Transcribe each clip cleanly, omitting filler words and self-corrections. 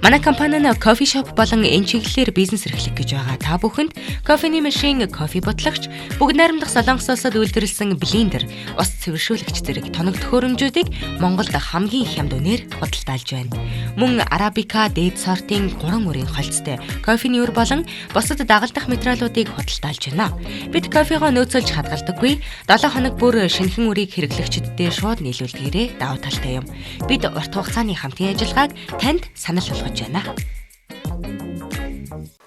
Манай компани нь кофе шоп болон энэ чиглэлээр бизнес эрхлэх гэж байгаа. Та бүхэнд кофений машин, кофе ботлогч, бүгд найрамдах Солонгос улсад үйлдвэрлэсэн блендер, ус цэвэршүүлэгч зэрэг тоног төхөөрөмжүүдийг Монголд хамгийн их хямд үнээр худалдаалж байна. Мөн арабика, дээд сортын 3 мөрийн холцтой кофений өр болон бусад дагалдах материалуудыг худалдаалж байна. Бид кофегоо нөөцөлж хадгалдаггүй. 7 хоног бүр шинэхэн үрийг хэрэглэгчдэд шууд нийлүүлдгээрээ давуу талтай юм. Бид урт хугацааны хамтын ажиллагааг танд санал болгож байна.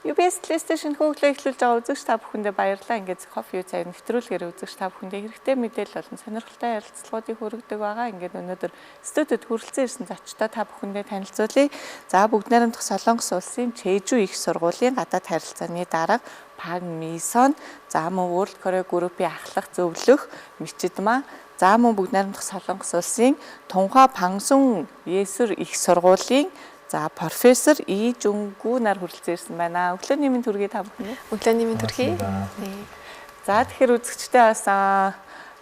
UBS PlayStation хөгжлөө эхлүүлж байгаа үзэгч та бүхэндээ баярлалаа. Ингээд кофе цаг нэвтрүүлгээр үзэгч та бүхэндээ хэрэгтэй мэдээлэл болон сонирхолтой ярилцлагуудыг хүргэдэг байгаа. Ингээд өнөөдөр студид хүрэлцэн ирсэн зочдоо та бүхэндээ танилцуулъя. За бүгд найрамдах Солонгос улсын Чежу их сургуулийн гадаад харилцааны дарга Пак Мисон, за мөн World Korea Group-ийн ахлах зөвлөх Мичидма, за мөн бүгд найрамдах Солонгос улсын Тунхаа Пангсун Есүр их сургуулийн за профессор И Жүнгүү нар хүрэлцэн ирсэн байна. Өглөөний мэнд хүргэе та бүхэн. Өглөөний мэнд хүргэе. За тэгэхээр үзэгчтэй бас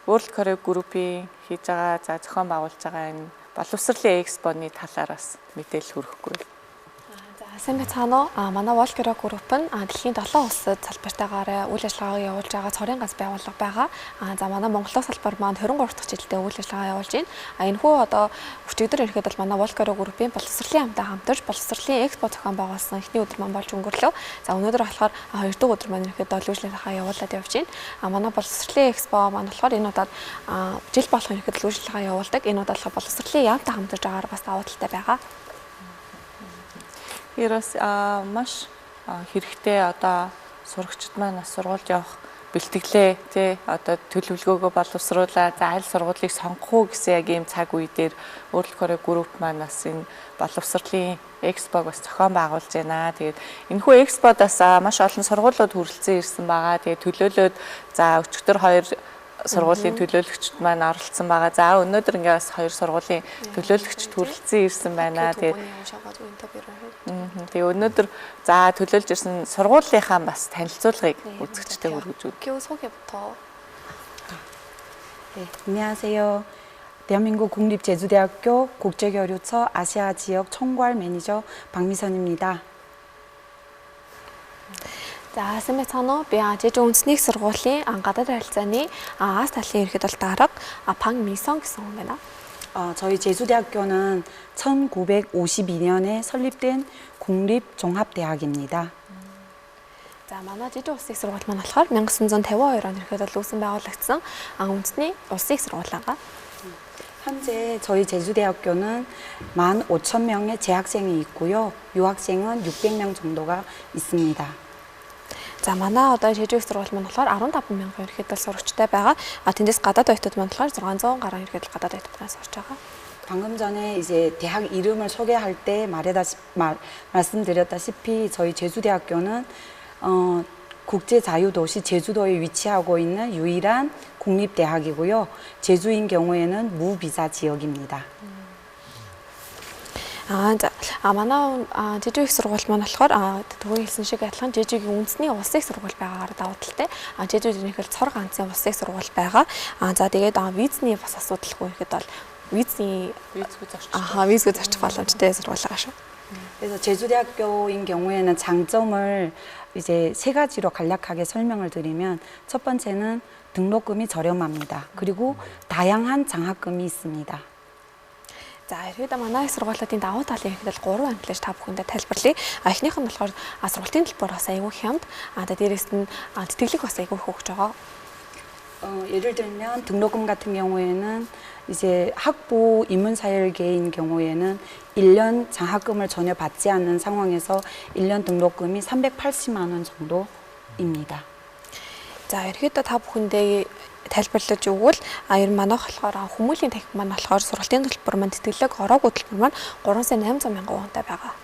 World Korea Group-ийн хийж байгаа за зохион байгуулж байгаа энэ боловсролын экспоны талаар бас мэдээлэл хүргэхгүй. Сайн байцгаана уу? Манай World Korea Group нь дэлхийн 7 улсад салбартаагаар үйл ажиллагаа явуулж байгаа цорын ганц байгууллага байгаа. За манай Монголын салбар маань 23 дахь жилдээ үйл ажиллагаа явуулж байна. Энэхүү одоо өчигдөр ирэхэд бол манай World Korea Group-ийн боловсролын хамтаа хамтарч боловсролын экспо зохион байгуулсан эхний өдөр маань болж өнгөрлөө. За өнөөдөр болохоор 2 дахь өдөр маань ирэхэд үйл ажиллагаа явуулаад явж байна. Манай боловсролын экспо маань болохоор энэ удаад жил болгон ирэхэд үйл ажиллагаа явуулдаг. Энэ удаад болохоор боловсролын яамтай хамтарч байгаагаар бас давуу талтай байгаа. Ерөөс маш хэрэгтэй одоо сурагчид маань бас сургуульд явах бэлтгэлээ тий одоо төлөвлөгөөгөө боловсруулаад за аль сургуулийг сонгох уу гэсэн яг ийм цаг үе дээр World Korea Group маань бас энэ боловсролын экспог бас зохион байгуулж байна. Тэгээд энэхүү эксподоос маш олон сургуулиуд хүрэлцэн ирсэн байгаа. Тэгээд төлөөлөөд за өчигдөр 2 сургуулийн төлөөлөгчд маань оролцсон байгаа. За өнөөдөр ингээ бас 2 сургуулийн төлөөлөгчд хүрэлцэн ирсэн байна. Тэгээ өнөөдөр за төлөөлж ирсэн сургуулийнхаа бас танилцуулгыг үзэгчтэй хүргэж өгье. 안녕하세요. 대한민국 국립제주대학교 국제교류처 아시아 지역 총괄 매니저 박미선입니다. За сайн байцгаана уу? Би Чежу үндэсний сургуулийн гадаад харилцааны Аз талын ерхэд бол дарга Пак Мисон гэсэн хүн байна. 저희 제주대학교는 1952년에 설립된 국립종합대학입니다. За манай Чежу улсын сургууль маань болохоор 1952 онд ерхэд бол үүсэн байгуулагдсан үндэсний улсын сургууль байгаа. 현재 저희 제주대학교는 15,000명의 재학생이 있고요. 유학생은 600명 정도가 있습니다. За манай одоо Чежу сургууль маань болохоор 15 мянган ерхэд бол сурагчтай байгаа. Тэндээс гадаад оюутнууд маань болохоор 600 гаруй ерхэд гадаад оюутнаас сурч байгаа. 방금 전에 이제 대학 이름을 소개할 때 말씀드렸다시피 저희 제주대학교는 국제자유도시 제주도에 위치하고 있는 유일한 국립대학이고요. 제주인 경우에는 무비자 지역입니다. За манай Чежу их сургууль маань болохоор түрүү хэлсэн шиг адилхан Чежугийн үндэсний улсын сургууль байгаагаар давуу талтай. Чежуд нэхэл цор ганцын улсын сургууль байгаа. За тэгээд визний бас асуудалгүй ихэд бол визгүй зарчих боломжтой сургууль байгаа шүү. 그래서 제주대학교인 경우에는 장점을 이제 3가지로 간략하게 설명을 드리면 첫 번째는 등록금이 저렴합니다. 그리고 다양한 장학금이 있습니다. За ихэд манай сургуулиудын давуу талын ихэд бол 3 ангилж та бүхэндээ тайлбарлая. Эхнийх нь болохоор сургуулийн төлбөр бас айгүй хямд. Дээрээс нь тэтгэлэг бас айгүй хөгж байгаа. 예를 들면 등록금 같은 경우에는 이제 학부 인문사열계인 경우에는 1년 장학금을 전혀 받지 않는 상황에서 1년 등록금이 380만 원 정도입니다. За ерөөдөө та бүхэндээ тайлбарлаж өгвөл ер манайх болохоор хүмүүлийн танхим маань болохоор сургалтын төлбөр маань тэтгэлэг ороогүй төлбөр маань 3,800 мянган 원тай байгаа.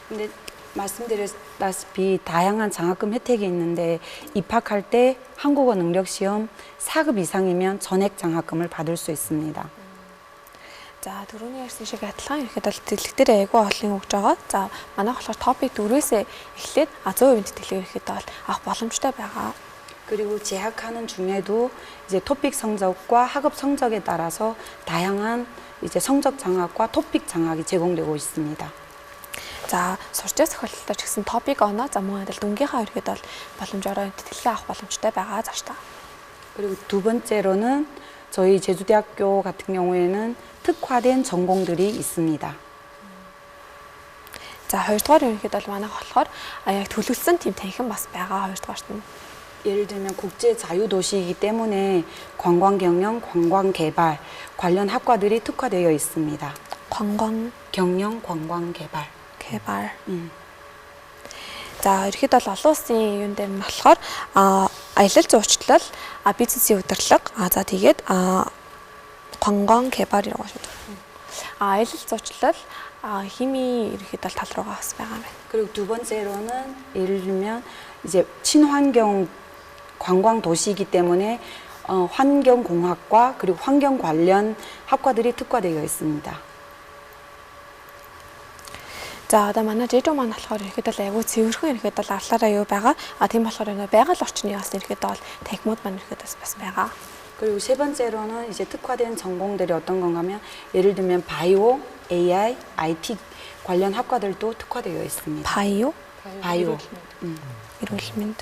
근데 말씀드렸다시피 다양한 장학금 혜택이 있는데 입학할 때 한국어 능력 시험 4급 이상이면 전액 장학금을 받을 수 있습니다. За түрүүний ярьсан шиг адилхан ирэхэд бол тэтгэлэг дээр айгүй олон өгж байгаа. За манайх болохоор топик 4-өөсөө эхлээд 100% тэтгэлэг ирэхэд бол авах боломжтой байгаа. 그리고 재학하는 중에도 이제 토픽 성적과 학업 성적에 따라서 다양한 이제 성적 장학과 토픽 장학이 제공되고 있습니다. За сурч зохиолтой ч гэсэн топик оноо за мөн адил дүнгийнхаа ерөөд бол боломжоор тэтгэлгээ авах боломжтой байгаа зааш та. 그리고 두 번째로는 저희 제주대학교 같은 경우에는 특화된 전공들이 있습니다. За хоёрдугаар ерөөд бол манайх болохоор яг төлөвлөсөн тийм танхим бас байгаа хоёрдугаарт нь. 예를 들면 국제 자유도시이기 때문에 관광경영, 관광개발 관련 학과들이 특화되어 있습니다. 관광, 경영, 관광개발. 개발. За ерөөд бол олон улсын юун дээр нь болохоор аялал зуучлал, бизнесийн удирдлага, за тэгээд 관광 개발이라고 하셔도. аялал зуучлал, химийн ерөөд бол тал руугаа бас байгаа юм байна. 그리고 두 번째로는 예를 들면 이제 친환경 관광 도시이기 때문에 환경공학과 그리고 환경 관련 학과들이 특화되어 있습니다. За одоо манай жижиг маань болохоор ерөөд бол айгүй цэвэрхэн ерөөд бол арлаараа юу байгаа. Тийм болохоор энэ байгаль орчны бас ерөөд бол танхимууд маань ерөөд бас байгаа. 그리고 세 번째로는 이제 특화된 전공들이 어떤 건가 하면 예를 들면 바이오, AI, IT 관련 학과들도 특화되어 있습니다. 바이오? 바이오. эрүүл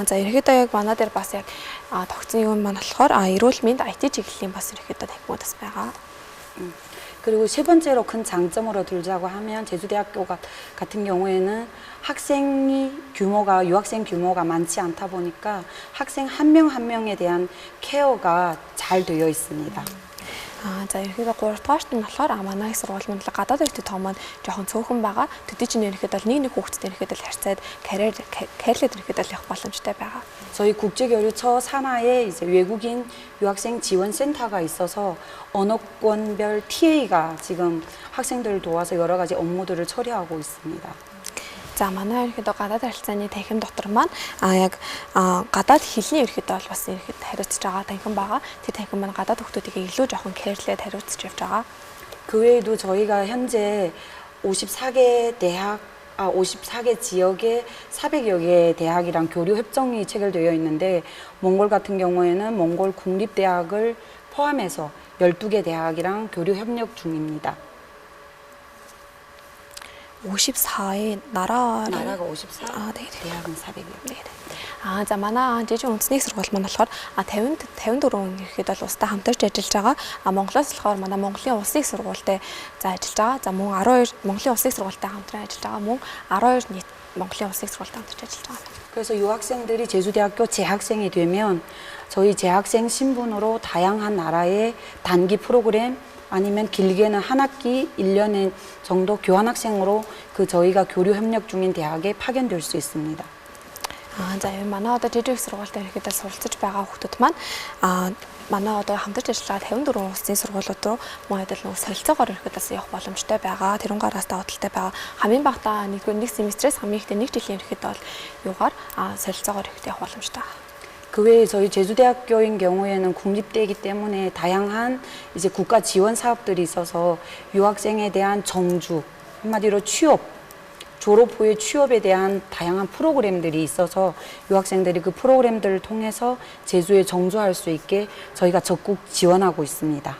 за ерөөд яг манай дээр бас яг тогтсон юм маань болохоор эрүүл мэнд IT чиглэлийн бас ерөөд танхимууд бас байгаа. 그리고 세 번째로 큰 장점으로 들자고 하면 제주대학교 같은 경우에는 유학생 규모가 많지 않다 보니까 학생 한 명 한 명에 대한 케어가 잘 되어 있습니다. За ерөөдөө 3 дугаарт нь болохоор манай их сургууль манд гадаад ирдэг том маань жоохон цөөхөн байгаа. Төдий чинь ерөөдөө нэг хүүхэдтэй ерөөдөө харьцаад карьерлээд ерөөдөө явах боломжтой байгаа. 저희 국제교류처 산하에 이제 외국인 유학생 지원센터가 있어서 언어권별 TA가 지금 학생들을 도와서 여러 가지 업무들을 처리하고 있습니다. За манай ерөөдөө гадаад харилцааны танхим дотор маань яг гадаад хэлний ерөөдөө бол бас ерөөд хариуцж байгаа танхим байгаа. Тэр танхим маань гадаад хүмүүсийг илүү жоохон кэрлээд хариуцж явж байгаа. 그 외에도 저희가 현재 54개 지역에 400여 개의 대학이랑 교류 협정이 체결되어 있는데 몽골 같은 경우에는 몽골 국립대학을 포함해서 12개 대학이랑 교류 협력 중입니다. 54의 나라가 54, 네. 대학은 400여. 네. За манай жижиг үндэсний сургууль маань болохоор 54 ерөөд бол улстай хамтарч ажиллаж байгаа. Монголоос болохоор манай Монголын улсын сургуультай ажиллаж байгаа. За мөн 12 Монголын улсын сургуультай хамтран ажиллаж байгаа. Мөн 12 нийт Монголын улсын сургуультай хамтарч ажиллаж байгаа. 그래서 유학생들이 제주대학교 재학생이 되면 저희 재학생 신분으로 다양한 나라의 단기 프로그램 아니면 길게는 한 학기 1년 정도 교환학생으로 저희가 교류 협력 중인 대학에 파견될 수 있습니다. За манай одоо жижиг сургуультай ерөөдөө суралцж байгаа хүмүүс маань манай одоо хамтарч ажиллагаа 54 улсын сургуулиуд руу мөн адил нэг солилцоогоор ерөөдөөс явах боломжтой байгаа. Тэрнгаараас давталтай байгаа. Хамгийн багтаа нэг семестрээс хамгийн ихдээ нэг жилийн ерөөдөө бол юугаар солилцоогоор ерөөдөө явах боломжтой байгаа. 그 외에 저희 제주대학교인 경우에는 국립대이기 때문에 다양한 이제 국가 지원 사업들이 있어서 유학생에 대한 정주, 한마디로 취업, 졸업 후의 취업에 대한 다양한 프로그램들이 있어서 유학생들이 그 프로그램들을 통해서 제주에 정주할 수 있게 저희가 적극 지원하고 있습니다.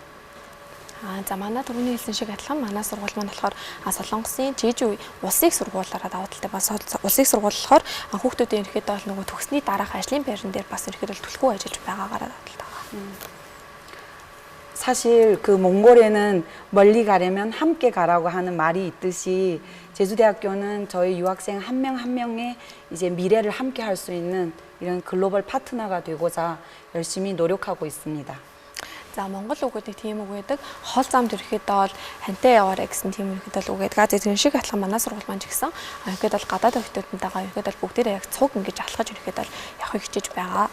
За манай түрүүний хэлсэн шиг адилхан манай сургууль маань болохоор Солонгосын жижиг улсын сургуулиараа даваа талтай бас улсын сургууль болохоор хүүхдүүдийн ерөөдөө бол нөгөө төгсний дараах ажлын байран дээр бас ерөөдөө түлхүү ажиллаж байгаагаараа даваа талтай. 사실 그 몽골에는 멀리 가려면 함께 가라고 하는 말이 있듯이 제주대학교는 저희 유학생 한 명 한 명의 이제 미래를 함께 할 수 있는 이런 글로벌 파트너가 되고자 열심히 노력하고 있습니다. За Монгол үгүүдийг тийм үг гэдэг. Хол замд ирэхэд бол хантай яваарэ гэсэн тийм үгэд бол үгээд. Газрын шиг атлах манай сургууль маань ч гэсэн ихэд бол гадаад охтуудтайгаа ихэд бол бүгдээрээ яг цуг ингэж алхаж ирэхэд бол явахыг хичээж байгаа.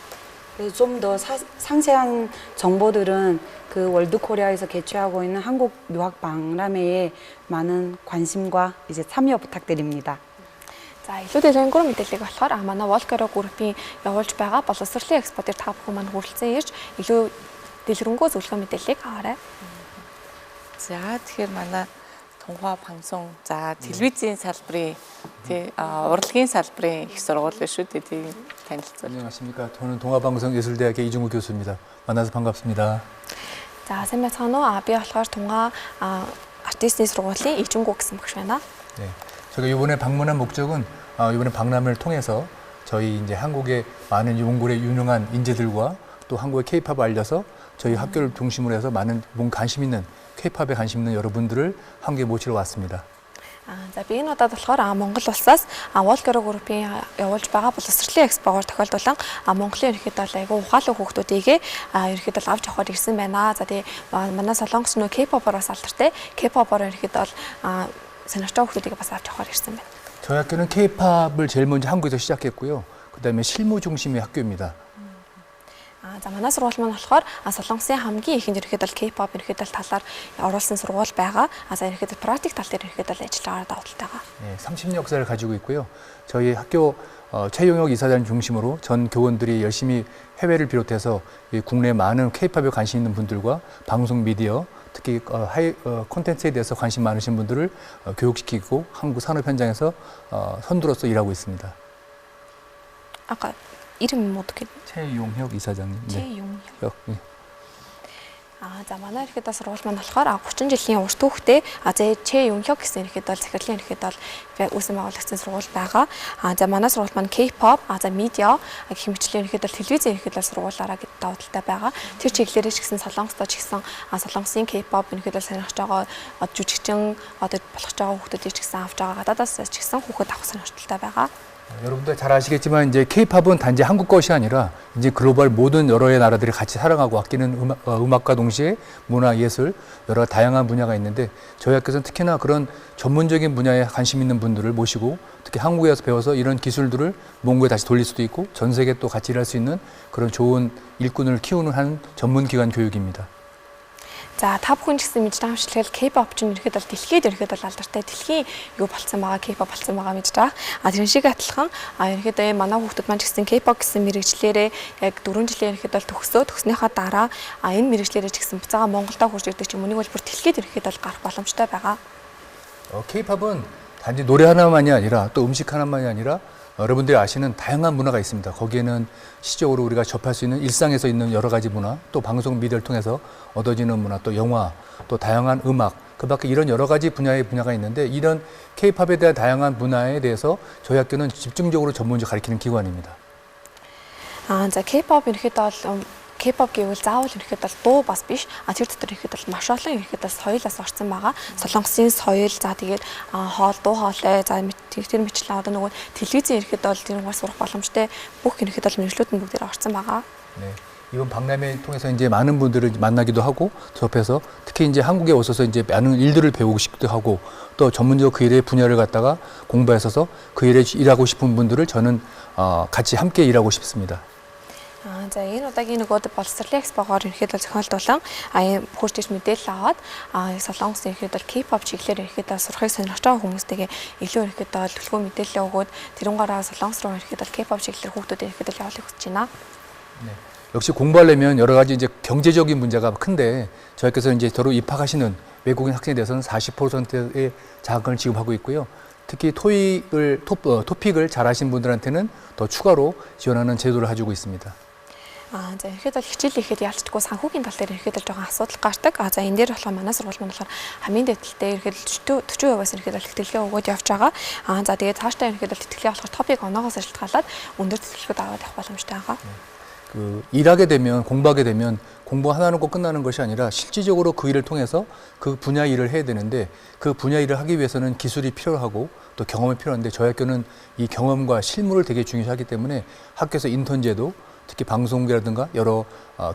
그래서 좀 더 상세한 정보들은 그 월드코리아에서 개최하고 있는 한국 유학 박람회에 많은 관심과 이제 참여 부탁드립니다. За илүү дэлгэрэнгүй мэдээллийг болохоор манай Волкеро группийн явуулж байгаа боловсролын экспортер та бүхэн маань хүрэлцэн ирж илүү дэлгэрэнгүй зөвлөгөө мэдээллийг аваарай. За тэгэхээр манай Тунхаа 방송 за телевизийн салбарын урлагийн салбарын их сургууль шүү дээ. тийм танилцуулъя. 안녕하십니까. 저는 동아방송예술대학의 이중우 교수입니다. 만나서 반갑습니다. За сайн байцгаана уу? Би болохоор Тунгаа артистийн сургуулийн 이중국 гэсэн багш байна. 네, 저희가 이번에 방문한 목적은 이번에 박람회를 통해서 저희 이제 한국의 많은 몽골의 유능한 인재들과 또 한국의 K-팝을 알려서 저희 학교를 중심으로 해서 많은 관심 있는 K-팝에 관심 있는 여러분들을 한국에 모시러 왔습니다. За би энэ удаад болохоор Монгол улсаас Волгоро группийн явуулж байгаа боловсролын экспогоор тохиолдуулан Монголын ерөнхийдөө айгүй ухаалаг хүүхдүүдийг ерөнхийдөө авч явахаар ирсэн байна. За тэгээ манай солонгос нөө K-pop-ороос алдартай K-pop-оор ерөнхийдөө сонирхож байгаа хүүхдүүдийг бас авч явахаар ирсэн байна. 저희 학교는 K-팝을 제일 먼저 한국에서 시작했고요. 그다음에 실무 중심의 학교입니다. За манай сургууль маань болохоор солонгосын хамгийн ихэнд ерөнхийдөө K-pop ерөнхийдөө талаар оруулсан сургууль байгаа. За ерөнхийдөө практик тал дээр ерөнхийдөө ажиллагаа давталтайгаа. 네, 30년 역사를 가지고 있고요. 저희 학교 최용혁 이사장 중심으로 전 교원들이 열심히 해외를 비롯해서 국내 많은 K-팝에 관심 있는 분들과 방송 미디어 특히 콘텐츠에 대해서 관심 많으신 분들을 교육시키고 한국 산업 현장에서 선두로서 일하고 있습니다. 아까 이름 어떻게? 최용혁 이사장님. 최용혁. 네. За манай ерөнхийдөө сургууль маань болохоор 30 жилийн урт түүхтэй Чэ Юнхёг гэсэн ерөнхийдөө захирлын ерөнхийдөө үүсгэн байгуулагчдын сургууль байгаа. За манай сургууль маань K-pop, за медиа гэх мэтчлэн ерөнхийдөө телевизийн ерөнхийдөө сургуулаараа давталтай байгаа. Тэр чиглэлээр ч гэсэн солонгостой ч гэсэн солонгосын K-pop ерөнхийдөө сонирхож байгаа жүжигчин одоо болох байгаа хүүхдүүдийг ч гэсэн авч байгаа гадаадаас ч гэсэн хүүхэд авах сонирхолтой байгаа. 여러분들 잘 아시겠지만 이제 K-팝은 단지 한국 것이 아니라 이제 글로벌 모든 여러 나라들이 같이 사랑하고 아끼는 음악과 동시에 문화, 예술 여러 다양한 분야가 있는데 저희 학교에서는 특히나 그런 전문적인 분야에 관심 있는 분들을 모시고 특히 한국에서 배워서 이런 기술들을 몽고에 다시 돌릴 수도 있고 전 세계 또 같이 일할 수 있는 그런 좋은 일꾼을 키우는 한 전문기관 교육입니다. За та бүхэн ч гэсэн мэдж байгаа хэмжлэгээр K-pop ч ерөнхийдөө дэлхийд ерөнхийдөө алдартай дэлхийн юу болсон байгаа K-pop болсон байгаа мэдж байгаа. Тэр шиг адилхан ерөнхийдөө манай хүүхдүүд маань ч гэсэн K-pop гэсэн мэрэгчлэрээ яг 4 жилийн ерөнхийдөө төгснөхийн дараа энэ мэрэгчлэрээ ч гэсэн буцаага Монголдо хурж ирдэг ч юм уу нэг бол бүр дэлхийд ерөнхийдөө гарах боломжтой байгаа. K-pop은 단지 노래 하나만이 아니라 또 음식 하나만이 아니라 여러분들이 아시는 다양한 문화가 있습니다. 거기에는 시적으로 우리가 접할 수 있는 일상에서 있는 여러 가지 문화, 또 방송 미디어를 통해서 얻어지는 문화, 또 영화, 또 다양한 음악, 그 밖에 이런 여러 가지 분야의 분야가 있는데 이런 K-팝에 대한 다양한 문화에 대해서 저희 학교는 집중적으로 전문적으로 가르치는 기관입니다. За K-pop ерөнхийдөө K-pop гэвэл заавал ерөнхийдөө дуу бас биш. Тэр дотор ерөнхийдөө маш олон ерөнхийдөө соёлоос орсон байгаа. Солонгосын соёл, за тэгээд хоол, дуу хоолой, за тэр мэтлээ одоо нөгөө телевизийн ерөнхийдөө тэр угаар сурах боломжтой бүх ерөнхийдөө мэргэжлүүд нь бүгд орсон байгаа. 네. 이번 박람회 통해서 이제 많은 분들을 만나기도 하고 접해서 특히 이제 한국에 오셔서 이제 많은 일들을 배우고 싶기도 하고 또 전문적으로 그 일의 분야를 갖다가 공부해서 그 일에 일하고 싶은 분들을 저는 같이 함께 일하고 싶습니다. За энэ удаагийн нөгөө боловсролын экспогоор ерөнхийдөө зохиолдуулан хурж иж мэдээлэл аваад солонгосын ерөнхийдөө K-pop чиглэлээр ерөнхийдөө сурахыг сонирхож байгаа хүмүүстэйгээ илүү ерөнхийдөө төлөвлөгөө мэдээлэл өгөөд тэрнгээрээ солонгос руу ерөнхийдөө K-pop чиглэлээр хүүхдүүдэд ерөнхийдөө явуулах хүсэж байна. 네. 역시 공부하려면 여러 가지 이제 경제적인 문제가 큰데 저희께서 이제 저로 입학하시는 외국인 학생에 대해서는 40%의 자격을 지급하고 있고요. 특히 토픽을 잘 하신 분들한테는 더 추가로 지원하는 제도를 가지고 있습니다. За ерөөдөө хичээл хийхэд ялцдаггүй санхүүгийн тал дээр ерөөдөө жоохон асуудал гардаг. За энэ дээр болохоор манай сургууль маань болохоор хамгийн дэвтэлтэй ерөөдөө 40%-аас ерөөдөө тэтгэлгээ өгөөд явж байгаа. За тэгээд цаашдаа ерөөдөө тэтгэлгээ болохоор топик оноогоос шалтгаалаад өндөр тэтгэлгүүд аваад явах боломжтой байгаа. 일하게 되면 공부하게 되면 공부 하나는 꼭 끝나는 것이 아니라 실질적으로 그 일을 통해서 그 분야 일을 해야 되는데 그 분야 일을 하기 위해서는 기술이 필요하고 또 경험이 필요한데 저희 학교는 이 경험과 실무를 되게 중요시하기 때문에 학교에서 인턴제도 특히 방송국이라든가 여러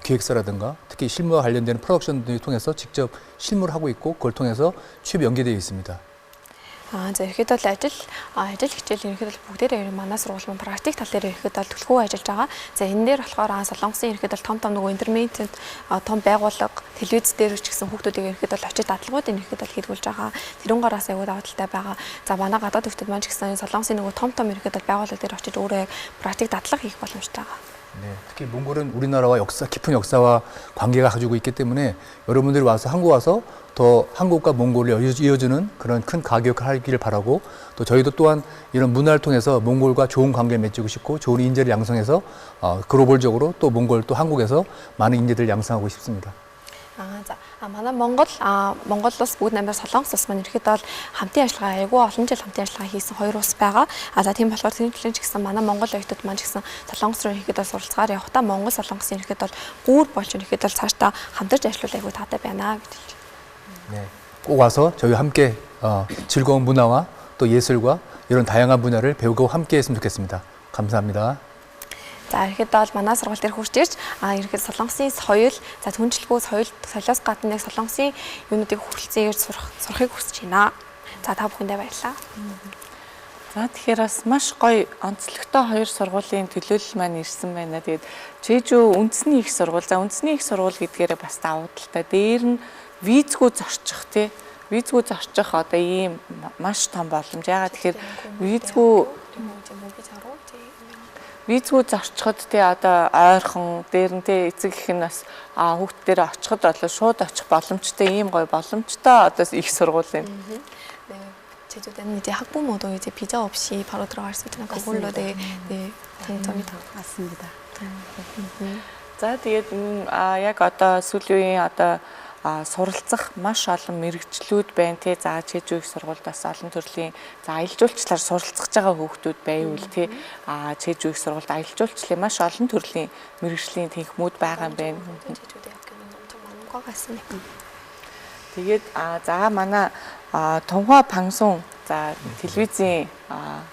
기획사라든가 특히 실무와 관련된 프로덕션들을 통해서 직접 실무를 하고 있고 그걸 통해서 취업 연계되어 있습니다. За ерөөдөө ажил хичээл ерөөдөө бүгдээрээ манай сургууль маань практик тал дээр ерөөдөө төлхөө ажиллаж байгаа. За энэ дээр болохоор солонгосын ерөөдөө том нөгөө интернет том байгууллага телевиз дээр ч гэсэн хүүхдүүдийг ерөөдөө очиж дадлгуудыг ерөөдөө хийдгүүлж байгаа. Тэрнгаараас аягүй давталтай байгаа. За манай гадаад хүүхдүүд маань ч гэсэн солонгосын нөгөө том ерөөдөө байгууллага дээр очиж өөрөө практик дадлага хийх боломжтой байгаа. 네, 특히 몽골은 우리나라와 깊은 역사와 관계가 가지고 있기 때문에 여러분들이 와서 한국 와서 더 한국과 몽골을 이어주는 그런 큰 가격을 하기를 바라고 또 저희도 또한 이런 문화를 통해서 몽골과 좋은 관계를 맺고 싶고 좋은 인재를 양성해서 글로벌적으로 또 몽골 또 한국에서 많은 인재들을 양성하고 싶습니다. За манай Монгол улс бүгд намайг Солонгос улс маань ерөөхдөө бол хамтын ажиллагаа айгүй олон жил хамтын ажиллагаа хийсэн хоёр улс байгаа. За тийм болохоор тэр төлөв ч гэсэн манай Монгол оюутнууд маань ч гэсэн Солонгос руу ерөөхдөө суралцгаар явахдаа Монгол Солонгосын ерөөхдөө бол гүүр болж ерөөхдөө цаашдаа хамтарч ажиллах айгүй таатай байна гэж хэлж байна. 네, 꼭 와서 저희 함께 즐거운 문화와 또 예술과 이런 다양한 문화를 배우고 함께 했으면 좋겠습니다. 감사합니다. За ерөөхдөө бол манай сургууль дээр хурж ирж ерөөхдөө Солонгосын соёл, за түншлэгүй соёлоос гадна нэг Солонгосын юунуудыг хүрэлцээгээр сурахыг хүсэж байна. За та бүхэндээ баярлалаа. За тэгэхээр бас маш гоё онцлогтой хоёр сургуулийн төлөөлөл маань ирсэн байна. Тэгээд Чэжүү үндэсний их сургууль. За үндэсний их сургууль гэдгээрээ бас давуу талтай. Дээр нь визгүй зорчих тий. Визгүй зорчих одоо ийм маш том боломж. Ягаад тэгэхээр визгүй зорчиход тий одоо ойрхон дээр нь тий эцэг их нь бас хүүхд дээр очиход болоо шууд очих боломжтой ийм гоё боломжтой одоо их сургууль юм. 제주도는 이제 학부모도 이제 비자 없이 바로 들어갈 수 있는 그걸로 네 장점이 다 맞습니다. За тэгээд яг одоо сүүлийн үеийн одоо суралцах маш олон мэрэгчлүүд байна тий. За Чэжүү их сургуульд бас олон төрлийн за аялал жуулчлалаар суралцах байгаа хүүхдүүд байвал тий. Чэжүү их сургуульд аялал жуулчлалын маш олон төрлийн мэрэгжлийн тэнхмүүд байгаа юм байна. 제주대학교는 엄청 많은 과가 있으니까. Тэгээд за манай Тунхаа Пангсун за телевизийн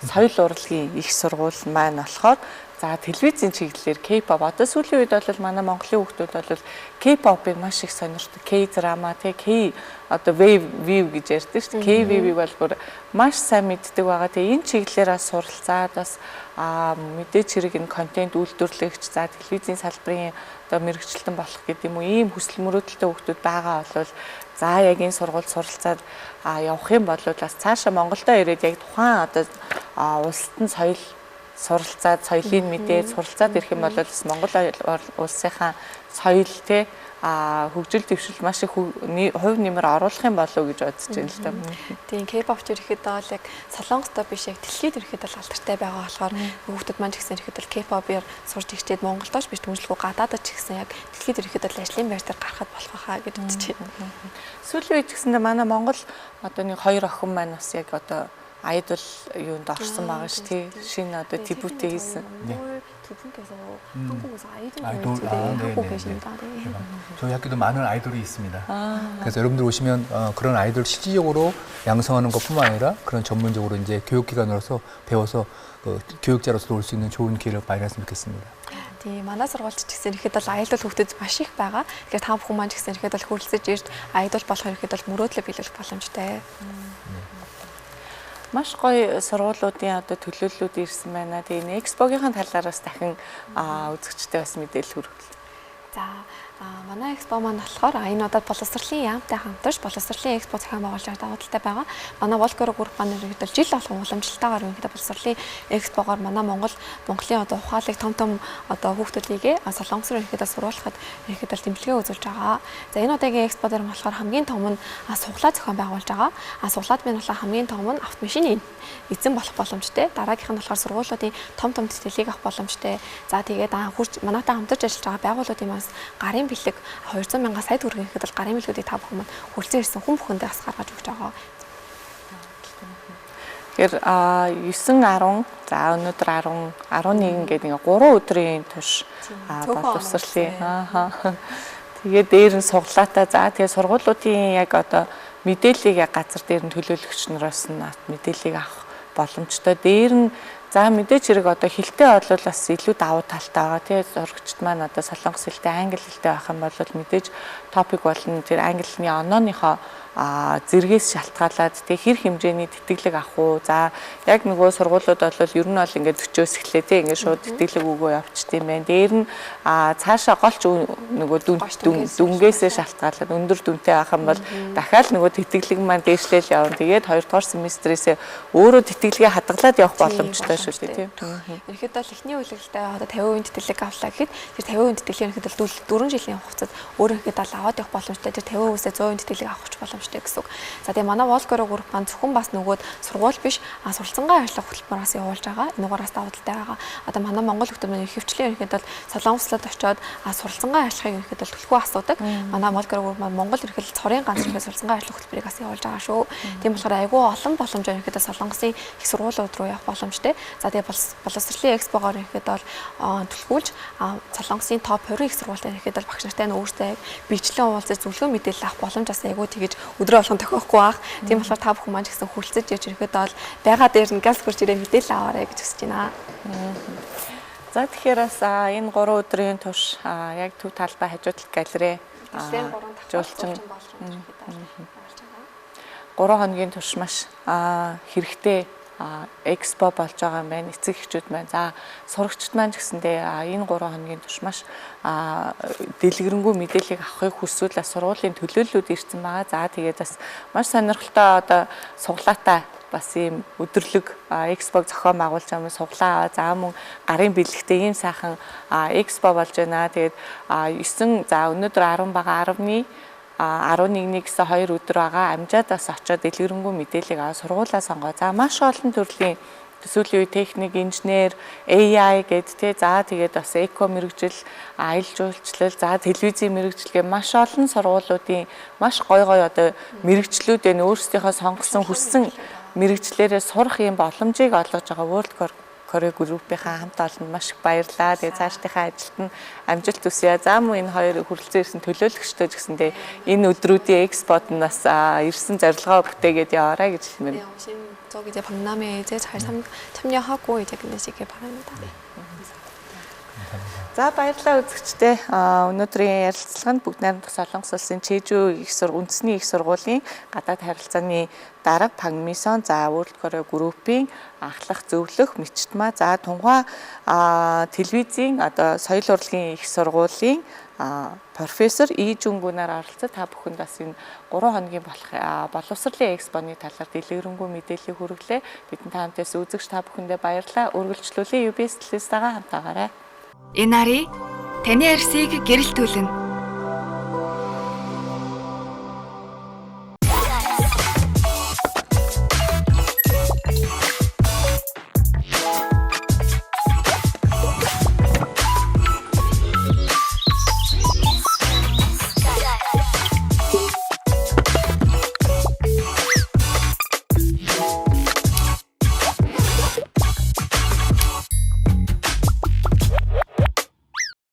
соёл урлагийн их сургууль маань болохоор за телевизийн чиглэлээр K-pop одоо сүүлийн үед бол манай Монголын хүүхдүүд бол K-pop-ыг маш их сонирхдаг. K-drama тий K одоо wave гэж ярьдаг шүү дээ. K-wave-ийг бол бүр маш сайн мэддэг байгаа. Тэгээ энэ чиглэлээр суралцаад бас мэдээч хэрэг энэ контент үйлдвэрлэгч за телевизийн салбарын одоо мэрэгчлэн болох гэдэг юм уу ийм хүсэл мөрөөдөлтэй хүүхдүүд байгаа бол за яг энэ сургуульд суралцаад явах юм бол бас цаашаа Монголдо ирээд яг тухайн одоо улсад нь соёл суралцаад соёлын мэдээд суралцаад ирэх юм бол бас Монгол улсынхаа соёл те хөгжил дэвшил маш их хувь нэмэр оруулах юм болов уу гэж бодож байна л да. Тийм K-pop ч ирэхэд бол яг Солонгостой биш яг дэлхийд ирэхэд бол алдартай байгаа болохоор хүүхдүүд маань ч гэсэн ирэхэд бол K-pop-оор сурч ирчээд Монголдооч биш түншлэхгүй гадаадд ч гэсэн яг дэлхийд ирэхэд бол ажлын байр дээр гарахад болох хаа гэж бодож байна. Сүүлийн үед ч гэсэндээ манай Монгол одоо нэг хоёр охин маань бас яг одоо 아이돌 юунд орсон байгаа ш тий шинэ одоо дебют хийсэн. 두 분께서 한국에서 아이돌 하고 계십니다. 저희 학교도 많은 아이돌이 있습니다. 그래서 여러분들 오시면 그런 아이돌 실질적으로 양성하는 것뿐만 아니라 그런 전문적으로 이제 교육기관으로서 배워서 교육자로서 올 수 있는 좋은 기회를 마련했으면 좋겠습니다. Тийм манай сургуульд ч гэсэн ирэхэд бол аялал хүүхдүүд маш их байгаа. Тэгэхээр та бүхэн маань ч гэсэн ирэхэд бол хөрөлцөж ирж аялал болох ирэхэд бол мөрөөдлөө биелүүлэх боломжтой. Маш гоё сургуулиудын одоо төлөөллүүд ирсэн байна. Тэгээ энэ экспогийнхаа талаараас дахин үзэгчтэй бас мэдээлэл хүргэл. За манай экспо маань болохоор энэ удаад боловсролын яамтай хамтарч боловсролын экспо зохион байгуулж давуу талтай байгаа. Манай Волгоро групп маань ерөнхийдөө жил болгон уламжлалтаагаар ерөнхийдөө боловсролын экспогоор манай Монголын одоо ухаалаг том одоо хүүхдүүдийг Солонгос руу ерөнхийдөө сургуулахад ерөнхийдөө тэмдэглэгээ үзүүлж байгаа. За энэ удаагийн экспо дээр болохоор хамгийн том нь суглаа зохион байгуулж байгаа. Суглаад минь болохоор хамгийн том нь автомашины эзэн болох боломжтой. Дараагийнх нь болохоор сургуулиудын том тэтгэлгийг авах боломжтой. За тэгээд хурж манайтай хамтарч ажиллаж байгаа байгууллагуудын бас гарын бэлэг 200,000 сая төгрөг ихэд бол гарын бэлгүүдийг та бүхэн маань хүрэлцэн ирсэн хүн бүхэндээ бас гаргаж өгч байгаа. Тэгэхээр 9, 10 за өнөөдөр 10, 11 гэдэг ингээ 3 өдрийн турш боловсролын тэгээд дээр нь суглаатаа за тэгээд сургуулиудын яг одоо мэдээллийг яг газар дээр нь төлөөлөгч нараас нь мэдээллийг авах боломжтой. Дээр нь за мэдээч хэрэг одоо хэлтэй бол бас илүү давуу талтай байгаа тий зурагчд маань одоо солонгос хэлтэй англи хэлтэй байх юм бол мэдээж топик болно тэр англиний онооныхоо зэргээс шалтгаалаад тий хэр хэмжээний тэтгэлэг авах уу за яг нөгөө сургуулиуд бол ер нь бол ингээд 40-оос эхлээ тий ингээд шууд тэтгэлэг өгөө явчихд юм байна. Дээр нь цаашаа голч нөгөө дүнгээсээ шалтгаалаад өндөр дүнтэй байх юм бол дахиад нөгөө тэтгэлэг маань дээшлэл явна. Тэгээд 2 дугаар семестрээсээ өөрөө тэтгэлгээ хадгалаад явах боломжтой шүү дээ тий. Ерөнхийдөө л эхний үйлрэлтэй одоо 50% тэтгэлэг авлаа гэхэд тэр 50% тэтгэлэг ерөнхийдөө 4 жилийн хугацаанд өөрөө ихэд аваад явах боломжтой. Тэр 50%-ээс 100% тэтгэлэг авах боломжтой. боломжтой гэсэн үг. За тэгээ манай Volcaro Group маань зөвхөн бас нөгөөд сургууль биш суралцангаа ажиллах хөтөлбөрөөс явуулж байгаа. Энэ угаараас давталтай байгаа. Одоо манай Монгол хүмүүс ихэвчлэн ерөнхийдөө Солонгослоод очиод суралцангаа ажиллахыг ерөнхийдөө төлхөө асуудаг. Манай Volcaro Group маань Монгол ерөнхийдөө цорын ганц ерөнхийдөө суралцангаа ажиллах хөтөлбөрийг бас явуулж байгаа шүү. Тийм болохоор айгүй олон боломж ерөнхийдөө Солонгосын их сургуулиуд руу явах боломжтой. За тэгээ боловсролын экспогоор ерөнхийдөө төлхүүлж Солонгосын топ 20 их сургуулийн ерөнхийдөө багш нартай нь өөрсдөө бичлэн уулзаж зөвлөгөө мэдээлэл авах боломж бас айгүй тэгэж өдрөө болгон тохиохгүй баг. Тийм болохоор та бүхэн маань ч гэсэн хүрэлцэж яж ерөнхийдөө байгаа дээр нь газ хурж ирээ мэдээлэл аваарай гэж хүсэж байна. За тэгэхээр бас энэ 3 өдрийн турш яг төв талбай хажуудлах галерей жуулчин 3 хоногийн турш маш хэрэгтэй экспо болж байгаа юм байна. Эцэг эхчүүд маань за сурагчид маань ч гэсэндээ энэ 3 хоногийн турш маш дэлгэрэнгүй мэдээллийг авахыг хүсвэл сургуулийн төлөөллүүд ирсэн байгаа. За тэгээд бас маш сонирхолтой одоо суглаатай бас ийм өдөрлөг экспог зохион байгуулж байгаа юм суглаа. За мөн гарын бэлэгтэй ийм сайхан экспо болж байна. Тэгээд 9 за өнөөдөр 10 байгаа 10-ны 11-ний гэсэн 2 өдөр байгаа. Амжаадаас очиод дэлгэрэнгүй мэдээллийг сургуулаа сонгоо. За маш олон төрлийн төсөөлийн үе техник, инженер, AI гэдэг за тэгээд бас эко мэрэгжил, аялал жуулчлал, за телевизийн мэрэгжил гэх маш олон сургуулиудын маш гой одоо мэрэгжлүүд энэ өөрсдийнхөө сонгосон хүссэн мэрэгчлэрээ сурах юм боломжийг олгож байгаа World Korea Group-ийнхаа хамт олонд маш их баярлалаа. Тэгээ цаашдынхаа ажилд нь амжилт хүсье. За мөн энэ хоёр хүрэлцэн ирсэн төлөөлөгчтэй ч гэсэндээ энэ өдрүүдийн экспот нь бас ирсэн зорилгоо бүтээгээд яваарай гэж хэлмээр. 저기 이제 박람회에 이제 잘 참여하고 이제 끝내시길 바랍니다. За баярлалаа үзэгчдээ. Өнөөдрийн ярилцлаганд бүгд найрамдах Солонгос улсын Чежүү үндэсний их сургуулийн гадаад харилцааны дарга Пангмисон за World Korea Group-ийн ахлах зөвлөх Мичтма за Тунхаа телевизийн одоо соёл урлагийн их сургуулийн профессор Ижүнгүнээр оролцож та бүхэнд бас энэ 3 хоногийн боловсролын экспоны талаар дэлгэрэнгүй мэдээлэл хүргэлээ. Бидний таамтаас үзэгч та бүхэндээ баярлалаа. Үргэлжлүүлээ UBS телевизтэйгээ хамтаагаарай. Энэ нарыг таны арсыг гэрэлтүүлнэ.